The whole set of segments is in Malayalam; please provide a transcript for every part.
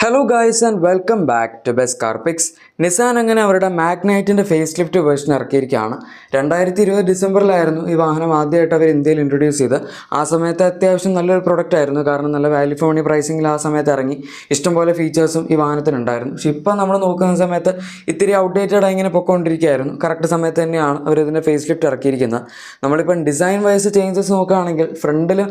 Hello guys and welcome back to best car pics. Nissan അങ്ങനെ അവരുടെ മാഗ്നൈറ്റിൻ്റെ ഫേസ് ലിഫ്റ്റ് വേർഷൻ ഇറക്കിയിരിക്കുകയാണ്. 2020 ഡിസംബറിലായിരുന്നു ഈ വാഹനം ആദ്യമായിട്ട് അവർ ഇന്ത്യയിൽ ഇൻട്രൊഡ്യൂസ് ചെയ്ത്. ആ സമയത്ത് അത്യാവശ്യം നല്ലൊരു പ്രൊഡക്റ്റ് ആയിരുന്നു, കാരണം നല്ല വാല്യൂ ഫോർ മണി പ്രൈസിങ്ങിൽ ആ സമയത്ത് ഇറങ്ങി. ഇഷ്ടംപോലെ ഫീച്ചേഴ്സും ഈ വാഹനത്തിനുണ്ടായിരുന്നു. പക്ഷേ ഇപ്പം നമ്മൾ നോക്കുന്ന സമയത്ത് ഇത്തിരി ഔട്ട്ഡേറ്റഡ് ആയി ഇങ്ങനെ പൊയ്ക്കൊണ്ടിരിക്കുകയായിരുന്നു. കറക്റ്റ് സമയത്ത് തന്നെയാണ് അവർ ഇതിൻ്റെ ഫേസ് ലിഫ്റ്റ് ഇറക്കിയിരിക്കുന്നത്. നമ്മളിപ്പം ഡിസൈൻ വൈസ് ചേഞ്ചസ് നോക്കുകയാണെങ്കിൽ ഫ്രണ്ടിൽ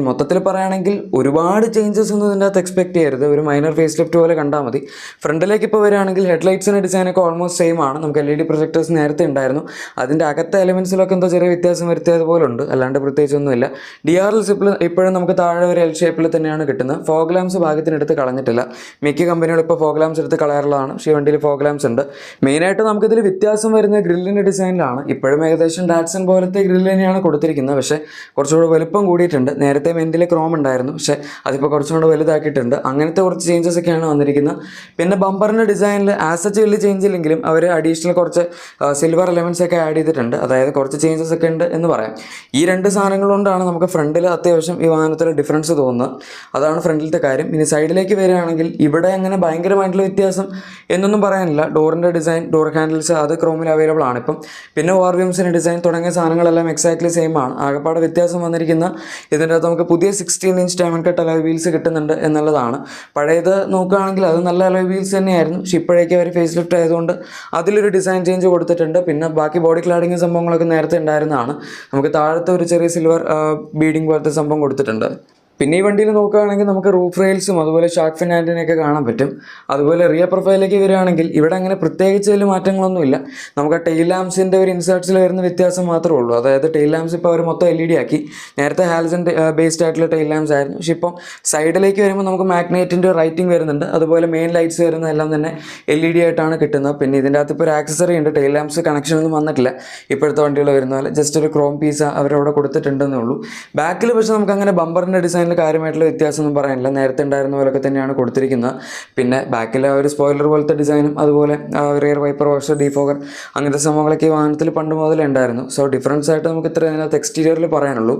മൊത്തത്തിൽ പറയുകയാണെങ്കിൽ ഒരുപാട് ചേഞ്ചസ് ഒന്നും ഇതിൻ്റെ അകത്ത് എക്സ്പെക്ട് ചെയ്യരുത്. ഒരു മൈനർ ഫേസ് ലിഫ്റ്റ് പോലെ കണ്ടാൽ മതി. ഫ്രണ്ടിലേക്ക് ഇപ്പോൾ വരികയാണെങ്കിൽ ഹെഡ്ലൈറ്റ്സിൻ്റെ ഡിസൈനൊക്കെ ഓൾമോസ്റ്റ് സെയിം ആണ്. നമുക്ക് LED പ്രൊജക്ടേഴ്സ് നേരത്തെ ഉണ്ടായിരുന്നു. അതിൻ്റെ അകത്തെ എലമെൻസിലൊക്കെ എന്തോ ചെറിയ വ്യത്യാസം വരുത്തിയതുപോലെ ഉണ്ട്, അല്ലാണ്ട് പ്രത്യേകിച്ചൊന്നുമില്ല. DRL സിപ്പിൾ ഇപ്പോഴും നമുക്ക് താഴെ ഒരു L ഷേപ്പിൽ തന്നെയാണ് കിട്ടുന്നത്. ഫോഗ് ലാംപ്സ് ഭാഗത്തിനെടുത്ത് കളഞ്ഞിട്ടില്ല. മിക്ക കമ്പനികൾ ഇപ്പോൾ ഫോഗ് ലാംപ്സ് എടുത്ത് കളയാറുള്ളതാണ്, പക്ഷേ ഈ വണ്ടിയിൽ ഫോഗ് ലാംപ്സ് ഉണ്ട്. മെയിനായിട്ട് നമുക്കിതിൽ വ്യത്യാസം വരുന്ന ഗ്രില്ലിൻ്റെ ഡിസൈനിലാണ്. ഇപ്പോഴും ഏകദേശം ഡാറ്റ്സൺ പോലത്തെ ഗ്രില്ല് തന്നെയാണ് കൊടുത്തിരിക്കുന്നത്, പക്ഷേ കുറച്ചുകൂടി വലുപ്പം കൂടിയിട്ടുണ്ട്. നേരത്തെ മെൻറ്റിൽ ക്രോം ഉണ്ടായിരുന്നു, പക്ഷേ അതിപ്പോൾ കുറച്ചുകൂടി വലുതാക്കിയിട്ടുണ്ട്. അങ്ങനത്തെ കുറച്ച് ചേഞ്ചസ് ഒക്കെയാണ് വന്നിരിക്കുന്നത്. പിന്നെ ബമ്പറിൻ്റെ ഡിസൈനിൽ ആസ് സച്ച് വലിയ ചേഞ്ച് ഇല്ലെങ്കിലും അവർ അഡീഷണൽ കുറച്ച് സിൽവർ എലമെൻറ്റ്സ് ഒക്കെ ആഡ് ചെയ്തിട്ടുണ്ട്. അതായത് കുറച്ച് ചേഞ്ചസ് ഒക്കെ ഉണ്ട് എന്ന് പറയാം. ഈ രണ്ട് സാധനങ്ങൾ കൊണ്ടാണ് നമുക്ക് ഫ്രണ്ടിൽ അത്യാവശ്യം ഈ വാഹനത്തിൽ ഡിഫറൻസ് തോന്നുന്നത്. അതാണ് ഫ്രണ്ടിലത്തെ കാര്യം. ഇനി സൈഡിലേക്ക് വരികയാണെങ്കിൽ ഇവിടെ അങ്ങനെ ഭയങ്കരമായിട്ടുള്ള വ്യത്യാസം എന്നൊന്നും പറയാനില്ല. ഡോറിൻ്റെ ഡിസൈൻ, ഡോർ ഹാൻഡിൽസ് അത് ക്രോമിൽ അവൈലബിൾ ആണ് ഇപ്പം. പിന്നെ വാർവിയംസിൻ്റെ ഡിസൈൻ തുടങ്ങിയ സാധനങ്ങളെല്ലാം എക്സാക്ട്ലി സെയിം ആണ്. ആകെപ്പാട് വ്യത്യാസം വന്നിരിക്കുന്ന ഇതിൻ്റെ അകത്ത് നമുക്ക് പുതിയ 16 inch diamond cut alloy wheels കിട്ടുന്നുണ്ട് എന്നുള്ളതാണ്. പഴയത് നോക്കുകയാണെങ്കിൽ അത് നല്ല അലോയ് വീൽസ് തന്നെയായിരുന്നു, പക്ഷേ ഇപ്പോഴേക്ക് അവർ ഫേസ് ലിഫ്റ്റ് ആയതുകൊണ്ട് അതിലൊരു ഡിസൈൻ ചേഞ്ച് കൊടുത്തിട്ടുണ്ട്. പിന്നെ ബാക്കി ബോഡി ക്ലാഡിങ് സംഭവങ്ങളൊക്കെ നേരത്തെ ഉണ്ടായിരുന്നതാണ്. നമുക്ക് താഴത്തെ ഒരു ചെറിയ സിൽവർ ബീഡിങ് പോലത്തെ സംഭവം കൊടുത്തിട്ടുണ്ട്. പിന്നെ ഈ വണ്ടിയിൽ നോക്കുകയാണെങ്കിൽ നമുക്ക് റൂഫ് റെയിൽസും അതുപോലെ ഷാർക്ക് ഫിൻ ആൻറ്റിനൊക്കെ കാണാൻ പറ്റും. അതുപോലെ റിയർ പ്രൊഫൈലിലേക്ക് വരികയാണെങ്കിൽ ഇവിടെ അങ്ങനെ പ്രത്യേകിച്ച് വലിയ മാറ്റങ്ങളൊന്നുമില്ല. നമുക്ക് ആ ടെയിൽ ലാംപ്സിൻ്റെ ഒരു ഇൻസേർട്സിൽ വരുന്ന വ്യത്യാസം മാത്രമേ ഉള്ളൂ. അതായത് ടെയിൽ ലാംപ്സ് ഇപ്പോൾ അവർ മൊത്തം LED ആക്കി. നേരത്തെ ഹാലജൻ ബേസ്ഡ് ആയിട്ടുള്ള ടെയിൽ ലാംപ്സ് ആയിരുന്നു, പക്ഷേ ഇപ്പം സൈഡിലേക്ക് വരുമ്പോൾ നമുക്ക് മാഗ്നൈറ്റിൻ്റെ റൈറ്റിംഗ് വരുന്നുണ്ട്. അതുപോലെ മെയിൻ ലൈറ്റ്സ് വരുന്നതെല്ലാം തന്നെ LED ആയിട്ടാണ് കിട്ടുന്നത്. പിന്നെ ഇതിൻ്റെ അകത്ത് ഇപ്പോൾ ഒരു ആക്സസറി ഉണ്ട്. ടെയിൽ ലാംപ്സ് കണക്ഷൻ ഒന്നും വന്നിട്ടില്ല ഇപ്പോഴത്തെ വണ്ടികൾ വരുന്ന പോലെ. ജസ്റ്റ് ഒരു ക്രോം പീസ് അവരവിടെ കൊടുത്തിട്ടുണ്ടെന്നേ ഉള്ളൂ. ബാക്കിൽ പക്ഷേ നമുക്ക് അങ്ങനെ ബമ്പറിൻ്റെ ഡിസൈൻ കാര്യമായിട്ടുള്ള വ്യത്യാസമൊന്നും പറയാനില്ല. നേരത്തെ ഉണ്ടായിരുന്ന പോലൊക്കെ തന്നെയാണ് കൊടുത്തിരിക്കുന്നത്. പിന്നെ ബാക്കിലെ ഒരു സ്പോയിലർ പോലത്തെ ഡിസൈനും അതുപോലെ റിയർ വൈപ്പർ വാഷർ, ഡീഫോഗർ അങ്ങനത്തെ സംഭവങ്ങളൊക്കെ ഈ വാഹനത്തിൽ പണ്ട് മുതലേ ഉണ്ടായിരുന്നു. സോ ഡിഫറൻസ് ആയിട്ട് നമുക്ക് ഇത്ര അതിനകത്ത് എക്സ്റ്റീരിയറിൽ പറയാനുള്ളൂ.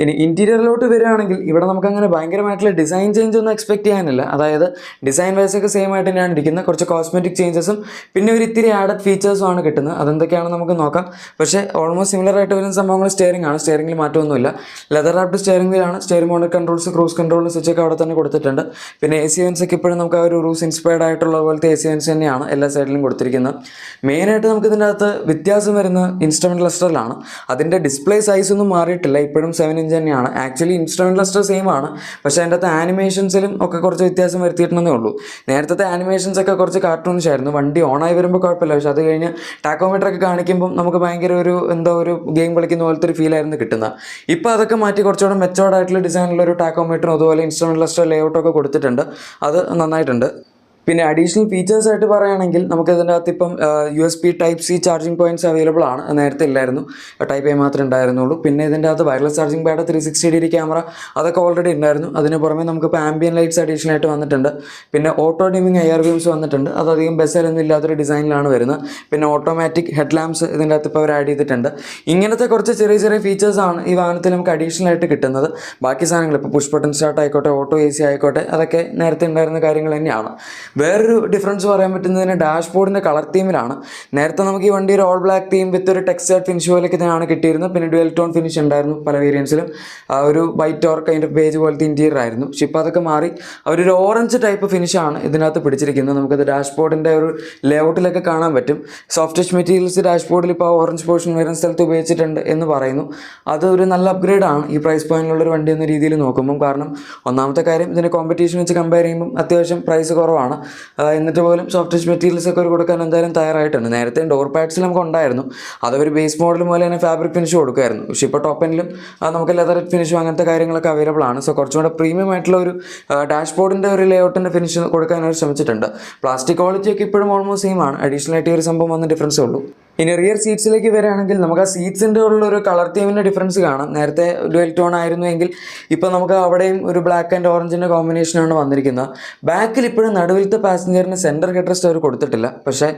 ഇനി ഇൻറ്റീരിയറിലോട്ട് വരികയാണെങ്കിൽ ഇവിടെ നമുക്കങ്ങനെ ഭയങ്കരമായിട്ടുള്ള ഡിസൈൻ ചേഞ്ച് ഒന്നും എക്സ്പെക്ട് ചെയ്യാനില്ല. അതായത് ഡിസൈൻ വൈസൊക്കെ സെയിം ആയിട്ട് തന്നെയാണ് ഇരിക്കുന്നത്. കുറച്ച് കോസ്മെറ്റിക് ചേഞ്ചസും പിന്നെ ഒരു ഇത്തിരി ആഡഡ് ഫീച്ചേഴ്സും ആണ് കിട്ടുന്നത്. അതെന്തൊക്കെയാണെന്ന് നമുക്ക് നോക്കാം. പക്ഷേ ഓൾമോസ്റ്റ് സിമിലർ ആയിട്ട് വരുന്ന സംഭവങ്ങൾ സ്റ്റിയറിംഗ് ആണ്. സ്റ്റിയറിംഗിൽ മാറ്റമൊന്നുമില്ല. ലെതർ റാപ്ഡ് സ്റ്റിയറിംഗ് വീലാണ്. Steering monitor controls, cruise control സ്വിച്ചൊക്കെ അവിടെ തന്നെ കൊടുത്തിട്ടുണ്ട്. പിന്നെ AC വെൻസ് ഒക്കെ ഇപ്പോഴും നമുക്ക് ആ ഒരു റൂസ് ഇൻസ്പയർഡ് ആയിട്ടുള്ള പോലത്തെ AC വെൻസ് തന്നെയാണ് എല്ലാ സൈഡിലും കൊടുത്തിരിക്കുന്നത്. മെയിനായിട്ട് നമുക്ക് ഇതിൻ്റെ അകത്ത് വ്യത്യാസം വരുന്ന ഇൻസ്ട്രുമെൻറ്റ് ക്ലസ്റ്ററിലാണ്. അതിൻ്റെ ഡിസ്പ്ലേ സൈസ് ഒന്നും മാറിയിട്ടില്ല. ഇപ്പോഴും 7 ഇഞ്ച് തന്നെയാണ്. ആക്ച്വലി ഇൻസ്ട്രുമെൻറ്റ് ക്ലസ്റ്റർ സെയിം ആണ്, പക്ഷേ അതിൻ്റെ അകത്ത് ആനിമേഷൻസിലും ഒക്കെ കുറച്ച് വ്യത്യാസം വരുത്തിയിട്ടുണ്ടെന്നേ ഉള്ളൂ. നേരത്തെ ആനിമേഷൻസ് ഒക്കെ കുറച്ച് കാർട്ടൂൺസ് ആയിരുന്നു. വണ്ടി ഓണായി വരുമ്പോൾ കുഴപ്പമില്ല, പക്ഷേ അത് കഴിഞ്ഞ് ടാക്കോമീറ്റർ ഒക്കെ കാണിക്കുമ്പോൾ നമുക്ക് ഭയങ്കര ഒരു ഗെയിം കളിക്കുന്ന പോലത്തെ ഒരു ഫീലായിരുന്നു കിട്ടുന്നത്. ഇപ്പോൾ അതൊക്കെ മാറ്റി കുറച്ചുകൂടെ മെച്ചോർഡ് ആയിട്ടുള്ള ഡിസൈനുള്ള ഒരു ടാക്കോമീറ്ററും അതുപോലെ ഇൻസ്ട്രുമെൻറ്റ് ക്ലസ്റ്റർ ലേഔട്ടൊക്കെ കൊടുത്തിട്ടുണ്ട്. അത് നന്നായിട്ടുണ്ട്. പിന്നെ അഡീഷണൽ ഫീച്ചേഴ്സ് ആയിട്ട് പറയുകയാണെങ്കിൽ നമുക്ക് ഇതിൻ്റെ അകത്ത് ഇപ്പം USB Type-C charging points available ആണ്. നേരത്തെ ഇല്ലായിരുന്നു, Type-A മാത്രമേ ഉണ്ടായിരുന്നുള്ളൂ. പിന്നെ ഇതിൻ്റെ അകത്ത് വയർലെസ് ചാർജിങ് പാഡ്, 360° ക്യാമറ അതൊക്കെ ഓൾറെഡി ഉണ്ടായിരുന്നു. അതിന് പുറമെ നമുക്കിപ്പോൾ ആംബിയൻ ലൈറ്റ്സ് അഡീഷണൽ ആയിട്ട് വന്നിട്ടുണ്ട്. പിന്നെ ഓട്ടോ ഡിമിങ് AR വ്യൂസ് വന്നിട്ടുണ്ട്. അതധികം ബെസലൊന്നും ഇല്ലാത്തൊരു ഡിസൈനിലാണ് വരുന്നത്. പിന്നെ ഓട്ടോമാറ്റിക് ഹെഡ് ലാംപ്സ് ഇതിൻ്റെ അകത്ത് ഇപ്പോൾ അവർ ആഡ് ചെയ്തിട്ടുണ്ട്. ഇങ്ങനത്തെ കുറച്ച് ചെറിയ ചെറിയ ഫീച്ചേഴ്സാണ് ഈ വാഹനത്തിൽ നമുക്ക് അഡീഷണൽ ആയിട്ട് കിട്ടുന്നത്. ബാക്കി സാധനങ്ങൾ ഇപ്പോൾ പുഷ് ബട്ടൺ സ്റ്റാർട്ട് ആയിക്കോട്ടെ, ഓട്ടോ AC ആയിക്കോട്ടെ, അതൊക്കെ നേരത്തെ ഉണ്ടായിരുന്ന കാര്യങ്ങൾ തന്നെയാണ്. വേറൊരു ഡിഫറൻസ് പറയാൻ പറ്റുന്നതിന് ഡാഷ്ബോർഡിൻ്റെ കളർ തീമിലാണ്. നേരത്തെ നമുക്ക് ഈ വണ്ടി ഒരു ഓൾ ബ്ലാക്ക് തീം വിത്ത് ഒരു ടെക്സ്ചർ ഫിനിഷ് പോലെയൊക്കെ തന്നെയാണ് കിട്ടിയിരുന്നത്. പിന്നെ ഡ്യുവൽ ടോൺ ഫിനിഷ് ഉണ്ടായിരുന്നു പല വേരിയൻസിലും. ഒരു white or kind of beige പോലത്തെ ഇൻറ്റീരിയർ ആയിരുന്നു. പക്ഷേ ഇപ്പോൾ അതൊക്കെ മാറി അവരൊരു ഓറഞ്ച് ടൈപ്പ് ഫിനിഷാണ് ഇതിനകത്ത് പിടിച്ചിരിക്കുന്നത്. നമുക്കത് ഡാഷ്ബോർഡിൻ്റെ ഒരു ലേഔട്ടിലൊക്കെ കാണാൻ പറ്റും. സോഫ്റ്റ് ടച്ച് മെറ്റീരിയൽസ് ഡാഷ്ബോർഡിൽ ഇപ്പോൾ ഓറഞ്ച് പോർഷൻ വരുന്ന സ്ഥലത്ത് ഉപയോഗിച്ചിട്ടുണ്ട് എന്ന് പറയുന്നു. അത് ഒരു നല്ല അപ്ഗ്രേഡാണ് ഈ പ്രൈസ് പോയിന്റിലുള്ളൊരു വണ്ടി എന്ന രീതിയിൽ നോക്കുമ്പം. കാരണം ഒന്നാമത്തെ കാര്യം, ഇതിൻ്റെ കോമ്പറ്റീഷൻ വെച്ച് കമ്പയർ ചെയ്യുമ്പം അത്യാവശ്യം പ്രൈസ് കുറവാണ്. എന്നിട്ട് പോലും സോഫ്റ്റ് ടച്ച് മെറ്റീരിയൽസ് ഒക്കെ ഒരു കൊടുക്കാൻ എന്തായാലും തയ്യാറായിട്ടുണ്ട്. നേരത്തെ ഡോർ പാഡ്സിൽ നമുക്ക് ഉണ്ടായിരുന്നു. അതൊരു ബേസ് മോഡൽ പോലെ തന്നെ ഫാബ്രിക് ഫിനിഷ് കൊടുക്കുമായിരുന്നു. പക്ഷേ ഇപ്പോൾ ടോപ്പ് എൻഡിലും നമുക്ക് ലെതർ ഫിനിഷും അങ്ങനത്തെ കാര്യങ്ങളൊക്കെ അവൈലബിൾ ആണ്. സോ കുറച്ചും കൂടെ പ്രീമിയം ആയിട്ടുള്ള ഒരു ഡാഷ്ബോർഡിൻ്റെ ഒരു ലേഔട്ടിൻ്റെ ഫിനിഷ് കൊടുക്കാൻ അവർ ശ്രമിച്ചിട്ടുണ്ട്. പ്ലാസ്റ്റിക് ക്വാളിറ്റി ഒക്കെ ഇപ്പോഴും ഓൾമോസ്റ്റ് സെയിം ആണ്. അഡീഷണൽ ആയിട്ട് ഒരു സംഭവം വന്ന ഡിഫറൻസേ ഉള്ളൂ. ഇനി റിയർ സീറ്റ്സിലേക്ക് വരികയാണെങ്കിൽ നമുക്ക് ആ സീറ്റ്സിൻ്റെ ഉള്ളൊരു കളർ തീമിൻ്റെ ഡിഫറൻസ് കാണാം. നേരത്തെ ഡുവൽ ടോൺ ആയിരുന്നുവെങ്കിൽ ഇപ്പോൾ നമുക്ക് അവിടെയും ഒരു ബ്ലാക്ക് ആൻഡ് ഓറഞ്ചിൻ്റെ കോമ്പിനേഷനാണ് വന്നിരിക്കുന്നത്. ബാക്കിൽ ഇപ്പോഴും നടുവിലത്തെ പാസഞ്ചറിന് സെൻറ്റർ ഹെഡ് റെസ്റ്റ് അവർ കൊടുത്തിട്ടില്ല. പക്ഷേ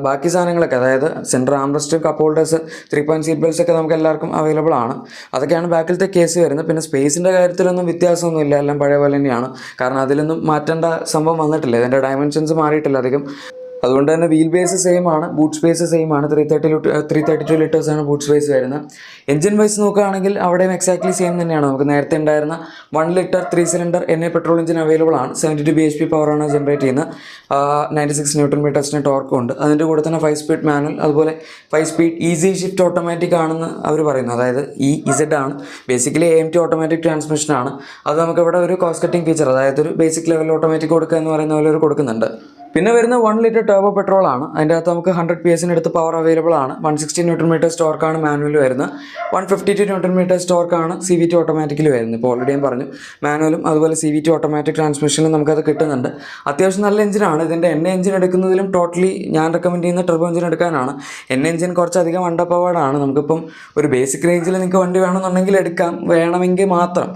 ബാക്കി സാധനങ്ങളൊക്കെ, അതായത് centre armrest, cup holders, 3 point seat belts ഒക്കെ നമുക്ക് എല്ലാവർക്കും അവൈലബിൾ ആണ്. അതൊക്കെയാണ് ബാക്കിലത്തെ കേസ് വരുന്നത്. പിന്നെ സ്പേസിൻ്റെ കാര്യത്തിലൊന്നും വ്യത്യാസമൊന്നുമില്ല, എല്ലാം പഴയ പോലെ തന്നെയാണ്. കാരണം അതിലൊന്നും മാറ്റേണ്ട സംഭവം വന്നിട്ടില്ല, ഇതിൻ്റെ ഡയമെൻഷൻസ് മാറിയിട്ടില്ല അധികം. അതുകൊണ്ട് തന്നെ വീൽ ബേസ് സെയിം ആണ്, ബൂട്ട് സ്പേസ് സെയിം ആണ്. 332 ലിറ്റേഴ്സാണ് ബൂട്ട് സ്പേസ് വരുന്നത്. എഞ്ചിൻ വൈസ് നോക്കുകയാണെങ്കിൽ അവിടെയും എക്സാക്ട്ലി സെയിം തന്നെയാണ്. നമുക്ക് നേരത്തെ ഉണ്ടായിരുന്ന 1 litre 3 cylinder NA petrol engine available ആണ്. 72 bhp പവറാണ് ജനറേറ്റ് ചെയ്യുന്നത്. 96 ന്യൂട്ടൺ മീറ്റേഴ്സിന് ടോർക്കും ഉണ്ട്. അതിൻ്റെ കൂടെ തന്നെ 5 സ്പീഡ് മാനുവൽ, അതുപോലെ 5 സ്പീഡ് ഈസി ഷിഫ്റ്റ് ഓട്ടോമാറ്റിക് ആണെന്ന് അവർ പറയുന്നു. അതായത് EZ ആണ്. ബേസിക്കലി AMT ഓട്ടോമാറ്റിക് ട്രാൻസ്മിഷനാണ്. അത് നമുക്കിവിടെ ഒരു കോസ്റ്റ് കട്ടിംഗ് ഫീച്ചർ, അതായത് ഒരു ബേസിക് ലെവൽ ഓട്ടോമാറ്റിക് കൊടുക്കുക എന്ന് പറയുന്ന പോലെ ഒരു കൊടുക്കുന്നുണ്ട്. പിന്നെ വരുന്ന 1 ലിറ്റർ ടർബോ പെട്രോൾ ആണ്. അതിൻ്റെ അകത്ത് നമുക്ക് 100 PS അടുത്ത് പവർ അവൈലബിൾ ആണ്. 160 ന്യൂട്ടൺ മീറ്റേഴ്സ് ടോർക്കാണ് മാനുവൽ വരുന്നത്. 152 ന്യൂട്ടൺ മീറ്റേഴ്സ് ടോർക്കാണ് CVT ഓട്ടോമാറ്റിക്കിൽ വരുന്നത്. ഇപ്പോൾ ഓൾറെഡി ഞാൻ പറഞ്ഞു, മാനുവലും അതുപോലെ CVT ഓട്ടോമാറ്റിക് ട്രാൻസ്മിഷനിലും നമുക്കത് കിട്ടുന്നുണ്ട്. അത്യാവശ്യം നല്ല എഞ്ചിനാണ്. ഇതിൻ്റെ NA എഞ്ചിൻ എടുക്കുന്നതിലും ടോട്ടലി ഞാൻ റെക്കമെൻഡ് ചെയ്യുന്ന ടർബോ എഞ്ചിൻ എടുക്കാനാണ്. NA എഞ്ചിൻ കുറച്ചധികം അണ്ടർ പവേർഡ് ആണ്. നമുക്കിപ്പം ഒരു ബേസിക് റേഞ്ചിൽ നിങ്ങൾക്ക് വണ്ടി വേണമെന്നുണ്ടെങ്കിൽ എടുക്കാം, വേണമെങ്കിൽ മാത്രം.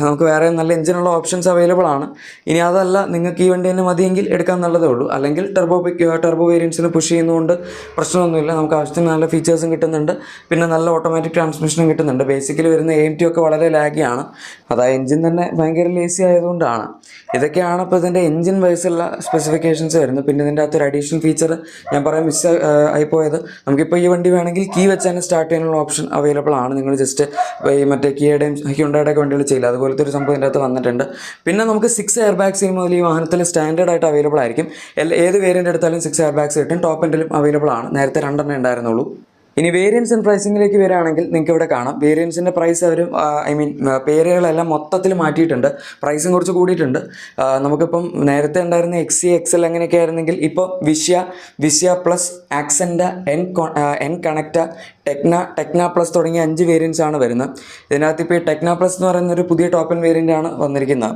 നമുക്ക് വേറെ നല്ല എഞ്ചിനുള്ള ഓപ്ഷൻസ് അവൈലബിൾ ആണ്. ഇനി അതല്ല, നിങ്ങൾക്ക് ഈ വണ്ടി തന്നെ മതിയെങ്കിൽ എടുക്കാൻ നല്ലതേ ഉള്ളൂ. അല്ലെങ്കിൽ ടർബോ വേരിയൻസിന് പുഷ് ചെയ്യുന്നതുകൊണ്ട് പ്രശ്നമൊന്നുമില്ല. നമുക്ക് ആവശ്യത്തിന് നല്ല ഫീച്ചേഴ്സും കിട്ടുന്നുണ്ട്, പിന്നെ നല്ല ഓട്ടോമാറ്റിക് ട്രാൻസ്മിഷനും കിട്ടുന്നുണ്ട്. ബേസിക്കലി വരുന്ന AMT ഒക്കെ വളരെ ലാഗിയാണ്. അത് ആ എഞ്ചിൻ തന്നെ ഭയങ്കര ലേസി ആയതുകൊണ്ടാണ്. ഇതൊക്കെയാണ് ഇപ്പോൾ ഇതിൻ്റെ എഞ്ചിൻ വൈസുള്ള സ്പെസിഫിക്കേഷൻസ് വരുന്നത്. പിന്നെ ഇതിൻ്റെ അകത്തൊരു അഡീഷണൽ ഫീച്ചർ ഞാൻ പറയാൻ മിസ് ആയിപ്പോയത്, നമുക്കിപ്പോൾ ഈ വണ്ടി വേണമെങ്കിൽ കീ വെച്ച് തന്നെ സ്റ്റാർട്ട് ചെയ്യാനുള്ള ഓപ്ഷൻ അവൈലബിൾ ആണ്. നിങ്ങൾ ജസ്റ്റ് ഈ മറ്റേ കിയയുടെയും ഹ്യുണ്ടായുടെ ഒക്കെ വണ്ടികൾ ചെയ്യില്ല, അതുപോലത്തെ ഒരു സംഭവം ഇതിൻ്റെ അകത്ത് വന്നിട്ടുണ്ട്. പിന്നെ നമുക്ക് 6 എയർ ബാഗ്സ് മുതൽ ഈ വാഹനത്തിൽ സ്റ്റാൻഡേർഡ് ആയിട്ട് അവൈലബിൾ ആയിരിക്കും. ഏത് വേരിയൻ്റ് എടുത്താലും 6 എയർ ബാഗ്സ് കിട്ടും. ടോപ്പ് എൻഡിലും അവൈലബിൾ ആണ്. നേരത്തെ 2 ഉണ്ടായിരുന്നുള്ളൂ. ഇനി വേരിയൻസ് ആൻഡ് പ്രൈസിങ്ങിലേക്ക് വരികയാണെങ്കിൽ നിങ്ങൾക്ക് ഇവിടെ കാണാം വേരിയൻസിൻ്റെ പ്രൈസ് അവർ പേരുകളെല്ലാം മൊത്തത്തിൽ മാറ്റിയിട്ടുണ്ട്. പ്രൈസും കുറച്ച് കൂടിയിട്ടുണ്ട്. നമുക്കിപ്പം നേരത്തെ ഉണ്ടായിരുന്ന XC XL അങ്ങനെയൊക്കെ ആയിരുന്നെങ്കിൽ ഇപ്പോൾ Visia plus, Acenta, N Connecta, Tekna plus തുടങ്ങിയ 5 വേരിയൻസ് ആണ് വരുന്നത്. ഇതിനകത്ത് ഇപ്പോൾ ഈ ടെക്ന പ്ലസ് എന്ന് പറയുന്ന ഒരു പുതിയ ടോപ്പ് എൻ വേരിയൻ്റ് ആണ് വന്നിരിക്കുന്നത്.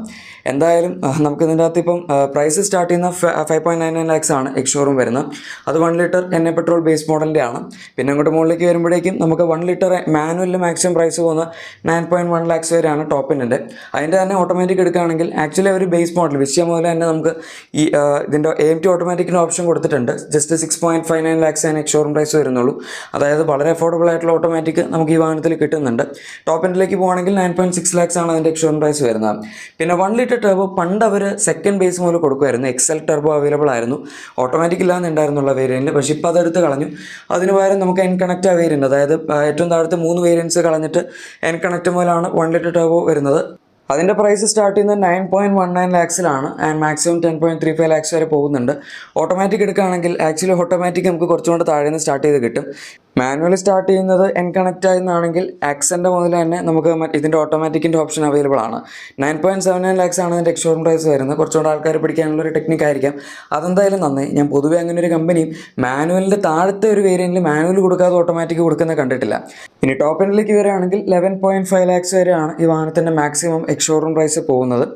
എന്തായാലും നമുക്ക് ഇതിൻ്റെ അകത്ത് ഇപ്പം പ്രൈസ് സ്റ്റാർട്ട് ചെയ്യുന്ന 5.99 lakhs ആണ് എക്സ്ഷോറൂം വരുന്നത്. അത് 1 ലിറ്റർ NA പെട്രോൾ ബേസ് മോഡലിൻ്റെ ആണ്. പിന്നെ അങ്ങോട്ട് മുകളിലേക്ക് വരുമ്പോഴേക്കും നമുക്ക് 1 ലിറ്റർ മാനുവലിൽ മാക്സിമം പ്രൈസ് പോകുന്ന 9.1 lakhs വരെയാണ് ടോപ്പ് എൻ്റെ. അതിൻ്റെ തന്നെ ഓട്ടോമാറ്റിക് എടുക്കുകയാണെങ്കിൽ ആക്ച്വലി ഒരു ബേസ് മോഡൽ വിഷയം മുതൽ തന്നെ നമുക്ക് ഈ ഇതിൻ്റെ AMT ഓട്ടോമാറ്റിക്കിൻ്റെ ഓപ്ഷൻ കൊടുത്തിട്ടുണ്ട്. ജസ്റ്റ് 6.59 lakhs ആണ് എക്സ്ഷോറൂം പ്രൈസ് വരുന്നുള്ളൂ. അതായത് വളരെ അഫോർഡബിൾ ആയിട്ടുള്ള ഓട്ടോമാറ്റിക് നമുക്ക് ഈ വാഹനത്തിൽ കിട്ടുന്നുണ്ട്. ടോപ്പ് എൻഡിലേക്ക് പോകുകയാണെങ്കിൽ 9.6 lakhs ആണ് അതിൻ്റെ എക്സ്ഷോറൂം പ്രൈസ് വരുന്നത്. പിന്നെ 1 ലിറ്റർ ടർബോ പണ്ട് അവർ സെക്കൻഡ് ബേസ് മുതൽ കൊടുക്കുമായിരുന്നു. XL ടർബോ അവൈലബിൾ ആയിരുന്നു, ഓട്ടോമാറ്റിക് ഇല്ലാന്നുണ്ടായിരുന്നുള്ള വേരിയൻറ്റ്. പക്ഷേ ഇപ്പോൾ അതെടുത്ത് കളഞ്ഞു. അതിന് പകരം നമുക്ക് എൻ കണക്റ്റ വേരിയൻറ്റ്, അതായത് ഏറ്റവും താഴത്തെ 3 വേരിയൻസ് കളഞ്ഞിട്ട് എൻ കണക്റ്റ് മുതലാണ് 1 ലിറ്റർ ടർബോ വരുന്നത്. അതിൻ്റെ പ്രൈസ് സ്റ്റാർട്ട് ചെയ്യുന്നത് 9.19 lakhsലാണ് ആൻഡ് മാക്സിമം 10.35 lakhs വരെ പോകുന്നുണ്ട്. ഓട്ടോമാറ്റിക് എടുക്കുകയാണെങ്കിൽ ആക്ച്വലി ഓട്ടോമാറ്റിക് നമുക്ക് കുറച്ചുകൂടെ താഴെ നിന്ന് സ്റ്റാർട്ട് ചെയ്ത് കിട്ടും. മാനുവൽ സ്റ്റാർട്ട് ചെയ്യുന്നത് എൻ കണക്റ്റ് ആയിരുന്നാണെങ്കിൽ ആക്സെൻ്റ് മുതൽ തന്നെ നമുക്ക് ഇതിൻ്റെ ഓട്ടോമാറ്റിക്കിൻ്റെ ഓപ്ഷൻ അവൈലബിൾ ആണ്. 9.79 lakhs ആണ് ഇതിൻ്റെ എക്സ്ഷോറൂം പ്രൈസ് വരുന്നത്. കുറച്ചുകൂടെ ആൾക്കാർ പിടിക്കാനുള്ളൊരു ടെക്നിക്കായിരിക്കാം. അതെന്തായാലും നന്നായി. ഞാൻ പൊതുവേ അങ്ങനെ ഒരു കമ്പനിയും മാനുവലിൻ്റെ താഴത്തെ ഒരു വേരിയൻറ്റിൽ മാനുവൽ കൊടുക്കാതെ ഓട്ടോമാറ്റിക് കൊടുക്കുന്നത് കണ്ടിട്ടില്ല. ഇനി ടോപ്പ് എൻഡിലേക്ക് വരികയാണെങ്കിൽ 11.5 lakhs വരെയാണ് ഈ വാഹനത്തിൻ്റെ മാക്സിമം എക്സ്ഷോറൂം പ്രൈസ് പോകുന്നത്.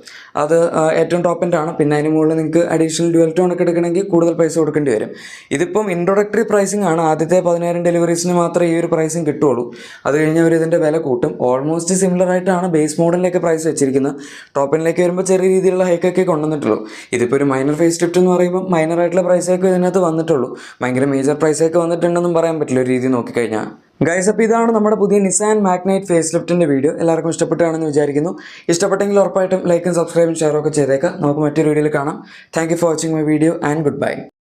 അത് ഏറ്റവും ടോപ്പ് എൻഡാണ്. പിന്നെ അതിന് മുകളിൽ നിങ്ങൾക്ക് അഡീഷണൽ ഡ്യുവൽ ടോൺ ഒക്കെ എടുക്കണമെങ്കിൽ കൂടുതൽ പൈസ കൊടുക്കേണ്ടി വരും. ഇതിപ്പം ഇൻട്രൊഡക്ടറി പ്രൈസിംഗ് ആണ്. ആദ്യത്തെ 10,000 ഡെലിവറീസിന് മാത്രമേ ഈ ഒരു പ്രൈസും കിട്ടുള്ളൂ. അത് കഴിഞ്ഞ് അവർ ഇതിൻ്റെ വില കൂട്ടും. ഓൾമോസ്റ്റ് സിമിലർ ആയിട്ടാണ് ബേസ് മോഡലിലേക്ക് പ്രൈസ് വെച്ചിരിക്കുന്നത്. ടോപ്പ് എൻഡിലേക്ക് വരുമ്പോൾ ചെറിയ രീതിയിലുള്ള ഹൈക്കൊക്കെ കൊണ്ടുവന്നിട്ടുള്ളൂ. ഇതിപ്പോൾ ഒരു മൈനർ ഫേസ് ലിഫ്റ്റ് എന്ന് പറയുമ്പോൾ മൈനർ ആയിട്ടുള്ള പ്രൈസൊക്കെ ഇതിനകത്ത് വന്നിട്ടുള്ളൂ. ഭയങ്കര മേജർ പ്രൈസൊക്കെ വന്നിട്ടുണ്ടെന്നും പറയാൻ പറ്റില്ല ഒരു രീതി നോക്കിക്കഴിഞ്ഞാൽ. ഗൈസ്, അപ്പോൾ ഇതാണ് നമ്മുടെ പുതിയ നിസാൻ മാഗ്നൈറ്റ് ഫേസ് ലിഫ്റ്റിൻ്റെ വീഡിയോ. എല്ലാവർക്കും ഇഷ്ടപ്പെട്ടാണെന്ന് വിചാരിക്കുന്നു. ഇഷ്ടപ്പെട്ടെങ്കിൽ ഉറപ്പായിട്ടും ലൈക്കും സബ്സ്ക്രൈബും ഷെയറും ഒക്കെ ചെയ്തേക്കാം. നമുക്ക് മറ്റൊരു വീഡിയോയിൽ കാണാം. Thank you for watching my video and good bye.